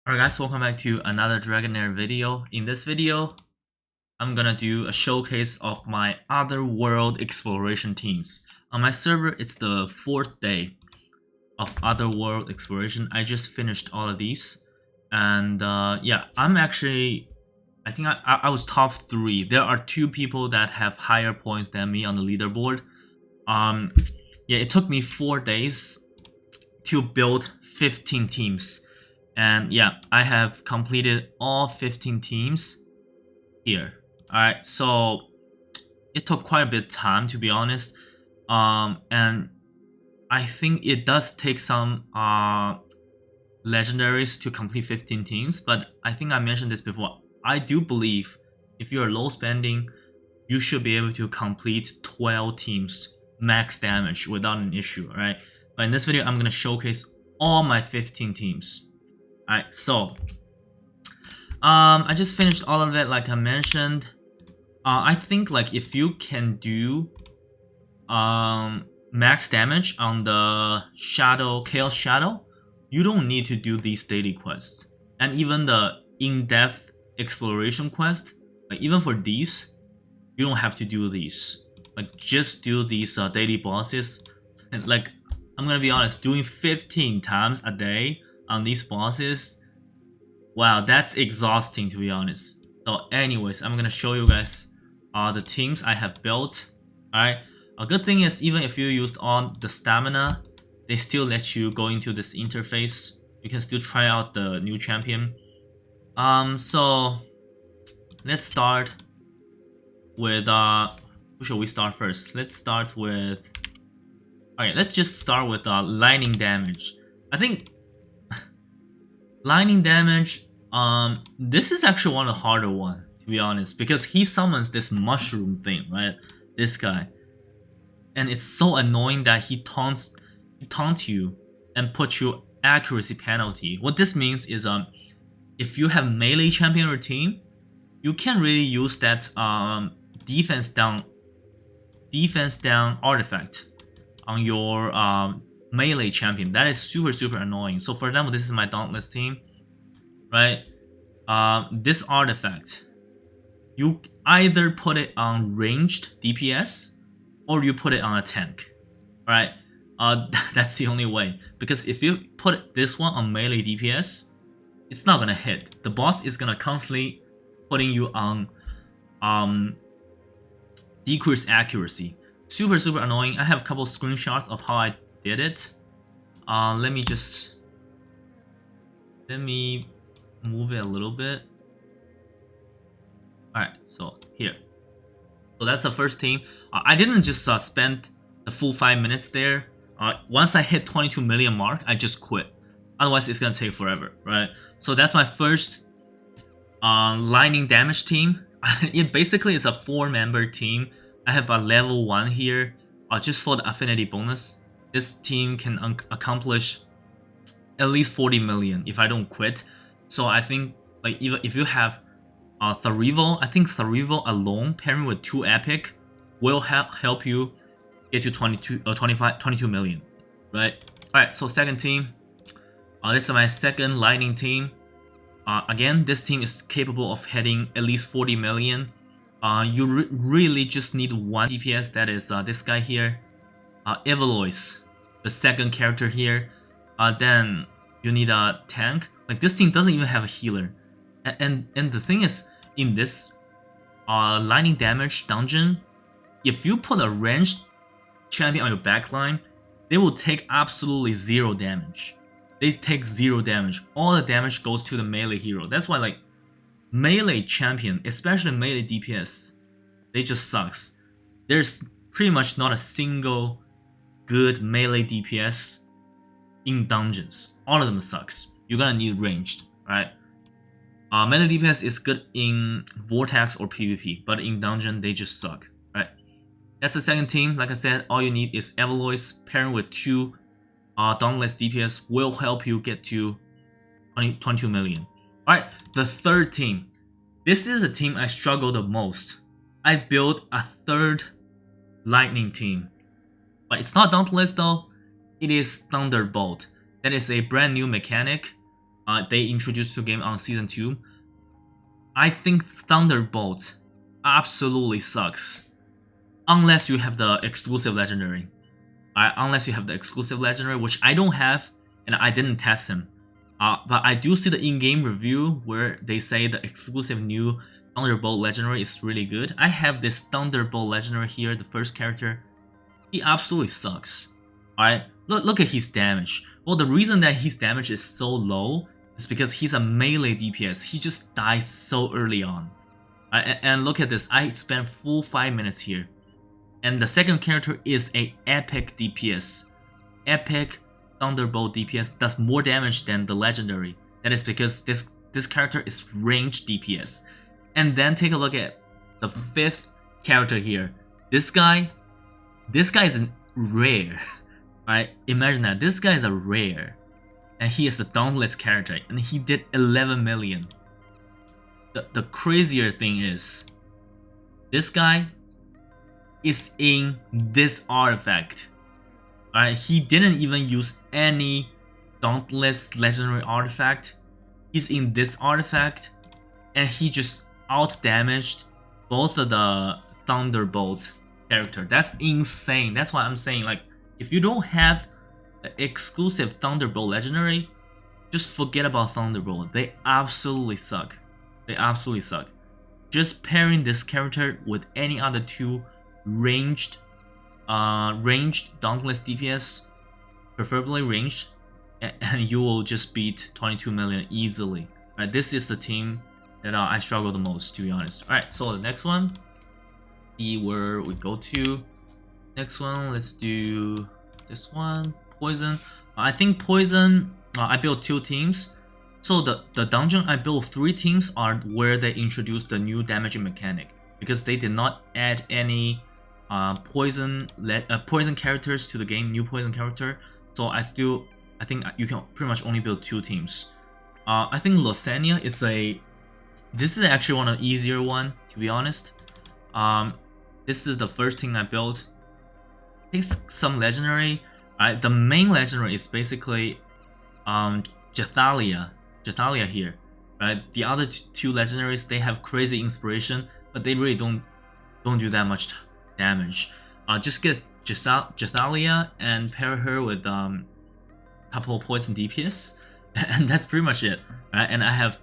Alright guys, welcome back to another Dragonheir video. In this video, I'm gonna do a showcase of my Otherworld exploration teams. On my server, it's the 4th day of Otherworld exploration. I just finished all of these. And yeah, I think I was top 3. There are 2 people that have higher points than me on the leaderboard. Yeah, it took me 4 days to build 15 teams. And yeah, I have completed all 15 teams here. Alright, so it took quite a bit of time, to be honest. And I think it does take some legendaries to complete 15 teams, but I think I mentioned this before. I do believe if you're low spending, you should be able to complete 12 teams max damage without an issue, right? But in this video, I'm gonna showcase all my 15 teams. Alright, so I just finished all of it, like I mentioned. I think like if you can do max damage on the Chaos Shadow, you don't need to do these daily quests. And even the in-depth exploration quest, like even for these, you don't have to do these. Like just do these daily bosses. And like I'm gonna be honest, doing 15 times a day on these bosses, wow, that's exhausting, to be honest. So anyways, I'm gonna show you guys the teams I have built. Alright, a good thing is even if you used all the stamina, they still let you go into this interface. You can still try out the new champion. So let's start with who should we start first? Let's start with, alright, let's just start with lightning damage. I think lightning damage, this is actually one of the harder one, to be honest, because he summons this mushroom thing, right? This guy. And it's so annoying that he taunts you and puts you accuracy penalty. What this means is if you have melee champion on your team, you can't really use that defense down artifact on your melee champion. That is super annoying. So for example, this is my Dauntless team, right? This artifact, you either put it on ranged DPS or you put it on a tank, right? That's the only way, because if you put this one on melee DPS, it's not gonna hit. The boss is gonna constantly putting you on decreased accuracy. Super annoying. I have a couple of screenshots of how I did it. Let me move it a little bit. Alright, so here. So that's the first team. I didn't just spend the full 5 minutes there. Once I hit 22 million mark, I just quit. Otherwise, it's gonna take forever, right? So that's my first lightning damage team. It basically is a 4-member team. I have a level 1 here, just for the affinity bonus. This team can accomplish at least 40 million if I don't quit. So I think like even if you have Tharivo, I think Tharivo alone pairing with 2 epic will help you get to 22 million, right? Alright, so second team. This is my second lightning team. Again, this team is capable of hitting at least 40 million. You really just need one DPS, that is this guy here, Evelois, the second character here. Then you need a tank. Like this team doesn't even have a healer, and the thing is, in this lightning damage dungeon, if you put a ranged champion on your backline, they will take absolutely 0 damage. They take 0 damage. All the damage goes to the melee hero. That's why like melee champion, especially melee DPS, they just sucks. There's pretty much not a single good melee DPS in dungeons. All of them sucks. You're gonna need ranged, right? Melee DPS is good in Vortex or PvP, but in dungeon they just suck, right? That's the second team. Like I said, all you need is Evelois pairing with 2 Dauntless DPS will help you get to 22 million. Alright, the third team. This is a team I struggle the most. I built a 3rd lightning team. But it's not Dauntless though. It is Thunderbolt. That is a brand new mechanic. they introduced to the game on season 2. I think Thunderbolt absolutely sucks unless you have the exclusive legendary. Unless you have the exclusive legendary, which I don't have, and I didn't test him. But I do see the in-game review where they say the exclusive new Thunderbolt legendary is really good. I have this Thunderbolt legendary here, the first character. He absolutely sucks. Alright, look at his damage. Well, the reason that his damage is so low is because he's a melee DPS. He just dies so early on. And look at this, I spent full 5 minutes here. And the second character is a epic DPS. Epic Thunderbolt DPS does more damage than the legendary. That is because this character is ranged DPS. And then take a look at the 5th character here. This guy is a rare. Right? Imagine that. This guy is a rare. And he is a dauntless character. And he did 11 million. The crazier thing is, this guy is in this artifact. Alright, he didn't even use any dauntless legendary artifact. He's in this artifact, and he just out-damaged both of the Thunderbolt character. That's insane. That's why I'm saying, like, if you don't have the exclusive Thunderbolt legendary, just forget about Thunderbolt. They absolutely suck. They absolutely suck. Just pairing this character with any other two ranged dauntless DPS, preferably ranged, and you will just beat 22 million easily. Right, this is the team that I struggle the most, to be honest. Alright, so the next one, see where we go to. Next one, let's do this one, Poison. I think Poison, I built 2 teams. So the dungeon I built 3 teams are where they introduced the new damaging mechanic, because they did not add any poison characters to the game, new poison character. So I think you can pretty much only build 2 teams. I think Lysania is this is actually one of the easier one, to be honest. This is the first thing I built. Takes some legendary. The main legendary is basically Jethalia here, right? The other 2 legendaries, they have crazy inspiration, but they really don't do that much damage. Just get Jethalia and pair her with couple of poison DPS, and that's pretty much it. Right? And I have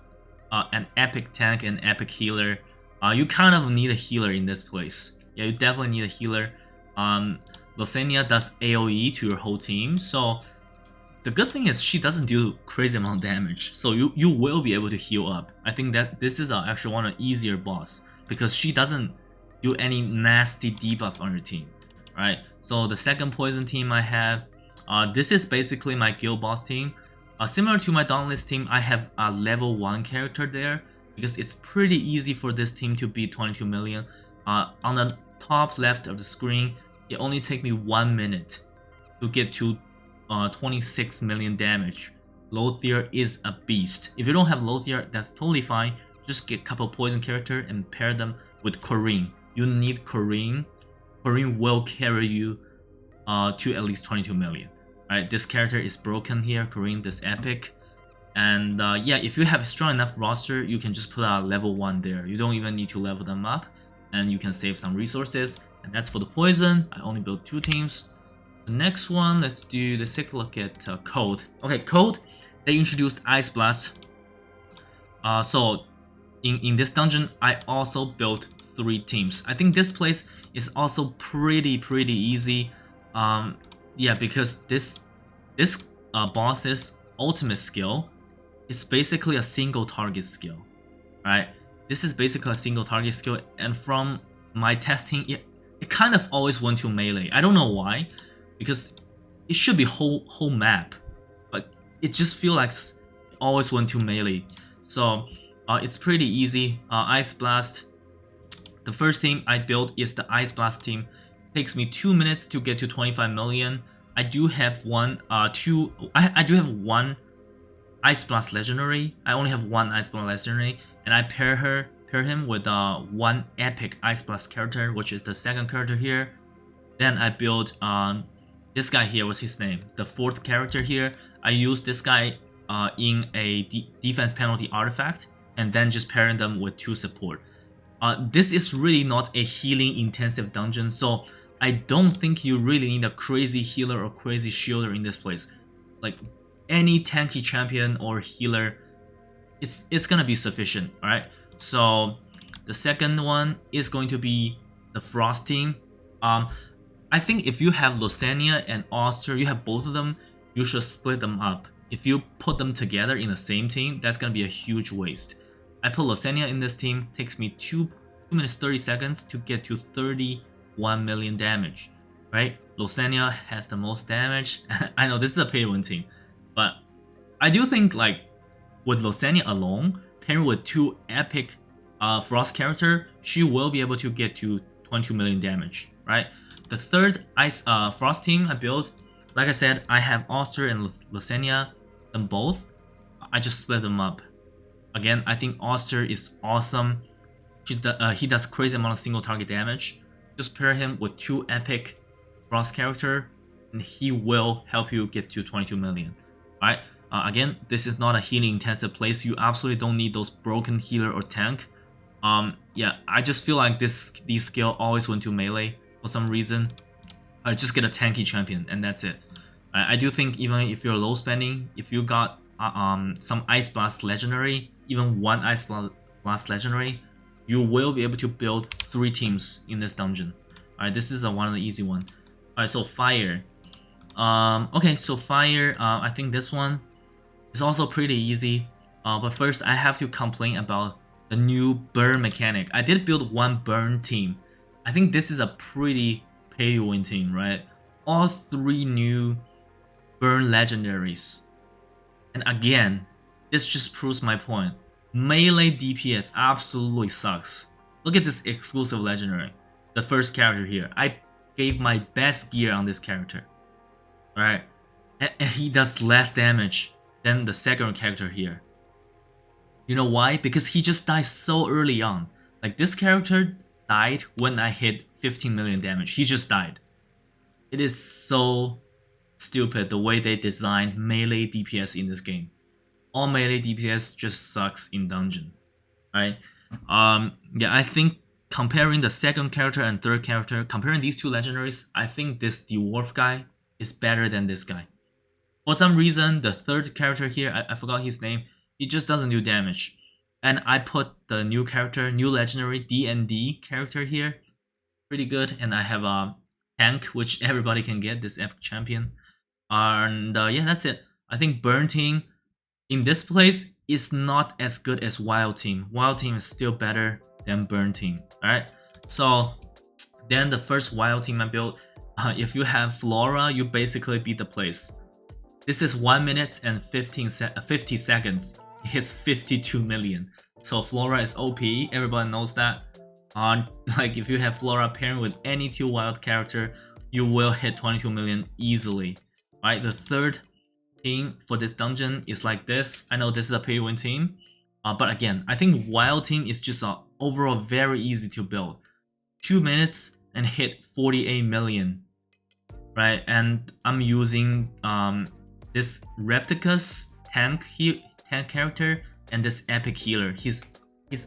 an epic tank and epic healer. You kind of need a healer in this place. Yeah, you definitely need a healer. Lysania does AoE to your whole team, so the good thing is she doesn't do crazy amount of damage, so you will be able to heal up. I think that this is actually one of the easier boss, because she doesn't do any nasty debuff on your team, right? So the second poison team I have, this is basically my guild boss team. Similar to my Dauntless team, I have a level 1 character there, because it's pretty easy for this team to beat 22 million. On the top left of the screen, it only takes me 1 minute to get to 26 million damage. Lothier is a beast. If you don't have Lothier, that's totally fine. Just get a couple poison character and pair them with Corrine. You need Corrine. Corrine will carry you to at least 22 million. Alright, this character is broken here. Corrine, this epic. And yeah, if you have a strong enough roster, you can just put a level 1 there. You don't even need to level them up, and you can save some resources. And that's for the poison. I only built 2 teams. The next one, let's take a look at Code. Okay, Code, they introduced Ice Blast. So in this dungeon, I also built 3 teams. I think this place is also pretty easy. Yeah, because this boss's ultimate skill is basically a single target skill, right? This is basically a single target skill, and from my testing, it kind of always went to melee. I don't know why, because it should be whole map, but it just feels like it always went to melee. So it's pretty easy. Ice Blast. The first team I built is the Ice Blast team. It takes me 2 minutes to get to 25 million. I do have I do have one Ice Blast legendary. I only have 1 Ice Blast legendary, and I pair him with 1 epic Ice Blast character, which is the second character here. Then I built this guy here. What's his name? The 4th character here. I used this guy in a defense penalty artifact, and then just pairing them with 2 support. This is really not a healing intensive dungeon, so I don't think you really need a crazy healer or crazy shielder in this place. Like any tanky champion or healer, it's gonna be sufficient. Alright, so the second one is going to be the Frost team. I think if you have Lysania and Oster, you have both of them, you should split them up. If you put them together in the same team, that's gonna be a huge waste. I put Lysania in this team, takes me 2 minutes 30 seconds to get to 31 million damage, right? Lysania has the most damage. I know this is a pay-to-win team, but I do think like with Lysania alone, pairing with 2 epic Frost character, she will be able to get to 22 million damage, right? The third Frost team I built, like I said, I have Oster and Lysania, them both. I just split them up. Again, I think Oster is awesome. He does crazy amount of single target damage. Just pair him with 2 epic Frost character, and he will help you get to 22 million. Alright, again, this is not a healing intensive place. You absolutely don't need those broken healer or tank. Yeah, I just feel like these skill always went to melee for some reason. Just get a tanky champion and that's it. I do think even if you're low spending, if you got some Ice Blast legendary, even 1 Ice Blast legendary, you will be able to build 3 teams in this dungeon. Alright, this is one of the easy one. Alright, so fire. Okay, so fire, I think this one is also pretty easy. But first I have to complain about the new burn mechanic. I did build 1 burn team. I think this is a pretty pay-to-win team, right? All 3 new burn legendaries. And again, this just proves my point. Melee DPS absolutely sucks. Look at this exclusive legendary. The first character here. I gave my best gear on this character. Alright? And he does less damage than the second character here. You know why? Because he just died so early on. Like this character died when I hit 15 million damage. He just died. It is so stupid the way they designed melee DPS in this game. All melee DPS just sucks in dungeon. Right? Yeah, I think comparing the second character and third character, comparing these 2 legendaries, I think this dwarf guy is better than this guy. For some reason, the third character here, I forgot his name, he just doesn't do damage. And I put the new character, new legendary D&D character here. Pretty good. And I have a tank, which everybody can get, this epic champion. And yeah, that's it. I think burn team in this place is not as good as wild team. Wild team is still better than burn team. Alright, so then the first wild team I built, if you have Flora, you basically beat the place. This is 1 minute and 50 seconds. It hits 52 million. So Flora is OP, everybody knows that. Like if you have Flora pairing with any 2 wild character, you will hit 22 million easily. Alright, the third team for this dungeon is like this. I know this is a pay-to-win team, but again, I think wild team is just overall very easy to build. 2 minutes and hit 48 million, right? And I'm using this Repticus tank character and this epic healer. He's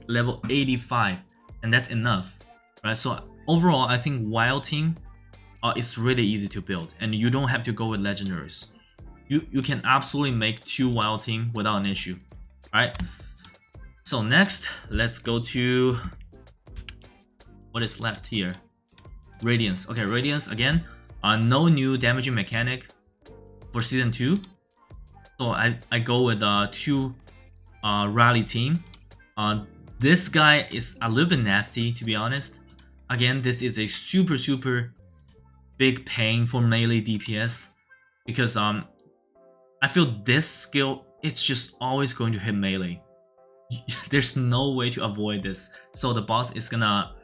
level 85, and that's enough, right? So overall, I think wild team is really easy to build, and you don't have to go with legendaries. You can absolutely make 2 wild team without an issue. Alright. So next, let's go to what is left here. Radiance. Okay, Radiance again. No new damaging mechanic for season 2. So I go with 2 rally team. This guy is a little bit nasty, to be honest. Again, this is a super big pain for melee DPS because I feel this skill, it's just always going to hit melee. There's no way to avoid this. So the boss is gonna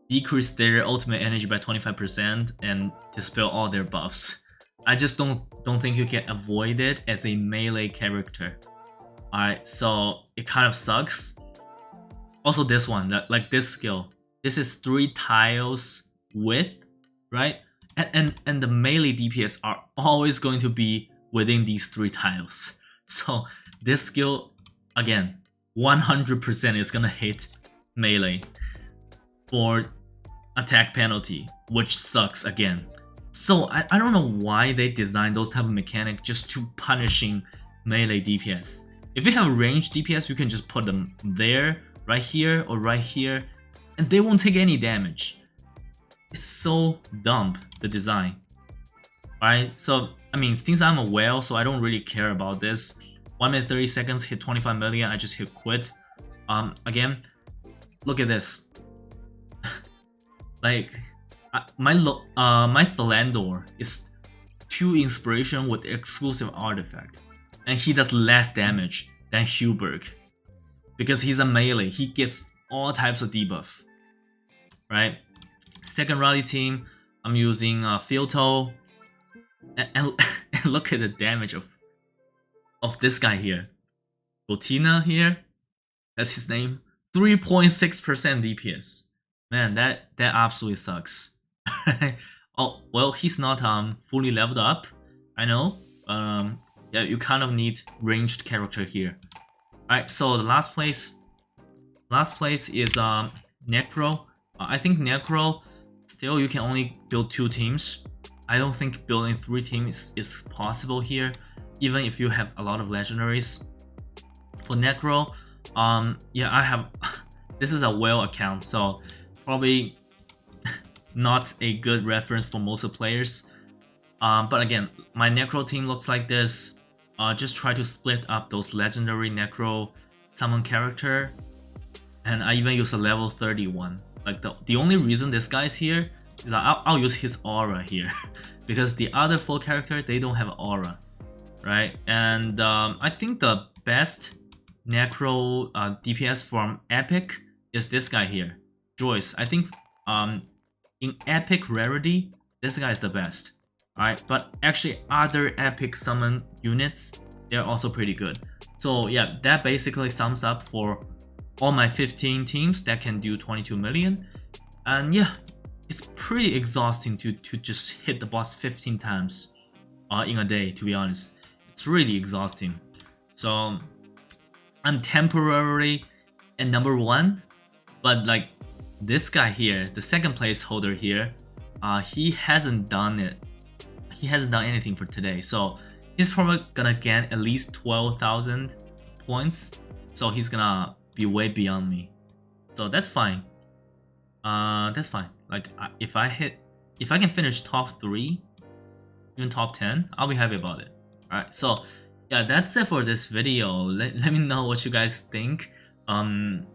decrease their ultimate energy by 25% and dispel all their buffs. I just don't think you can avoid it as a melee character. Alright, so it kind of sucks. Also this one, like this skill. This is 3 tiles width, right? And the melee DPS are always going to be within these 3 tiles. So this skill, again, 100% is gonna hit melee for attack penalty, which sucks again. So I don't know why they designed those type of mechanic just to punishing melee DPS. If you have range DPS, you can just put them there, right here, or right here, and they won't take any damage. It's so dumb, the design. Right? So, I mean, since I'm a whale, so I don't really care about this. 1 minute 30 seconds, hit 25 million, I just hit quit. Again, look at this. Like, my Thalandor is 2 inspiration with exclusive artifact, and he does less damage than Huberg because he's a melee. He gets all types of debuff, right? Second rally team, I'm using Filto, and look at the damage of this guy here, Gotina here. That's his name. 3.6% DPS. Man, that absolutely sucks. Oh well, he's not fully leveled up. I know. Yeah, you kind of need ranged character here. Alright, so the last place is Necro. I think Necro, still you can only build 2 teams. I don't think building 3 teams is possible here, even if you have a lot of legendaries. For Necro, yeah, I have this is a whale account, so probably not a good reference for most of players. But again, my Necro team looks like this. Just try to split up those legendary Necro summon character, and I even use a level 31. Like the only reason this guy's here is that I'll use his aura here because the other 4 characters, they don't have aura, right? And I think the best Necro DPS from Epic is this guy here, Joyce. I think in Epic rarity, this guy is the best. Alright, but actually other Epic summon units, they're also pretty good. So yeah, that basically sums up for all my 15 teams that can do 22 million. And yeah, it's pretty exhausting to just hit the boss 15 times in a day, to be honest. It's really exhausting. So I'm temporarily at number 1, but like this guy here, the second place holder here, he hasn't done it. He hasn't done anything for today, so he's probably gonna gain at least 12,000 points. So he's gonna be way beyond me. So that's fine. That's fine. Like if I can finish top 3, even top 10, I'll be happy about it. Alright, so yeah, that's it for this video. Let me know what you guys think. Can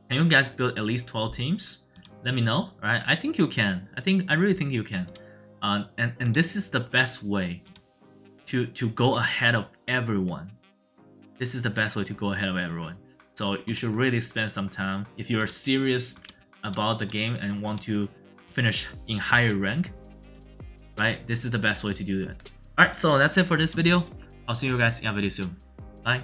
you guys build at least 12 teams? Let me know. Right? I think you can. I really think you can. And this is the best way to go ahead of everyone. This is the best way to go ahead of everyone. So you should really spend some time if you're serious about the game and want to finish in higher rank. Right? This is the best way to do that. Alright, so that's it for this video. I'll see you guys in a video soon. Bye.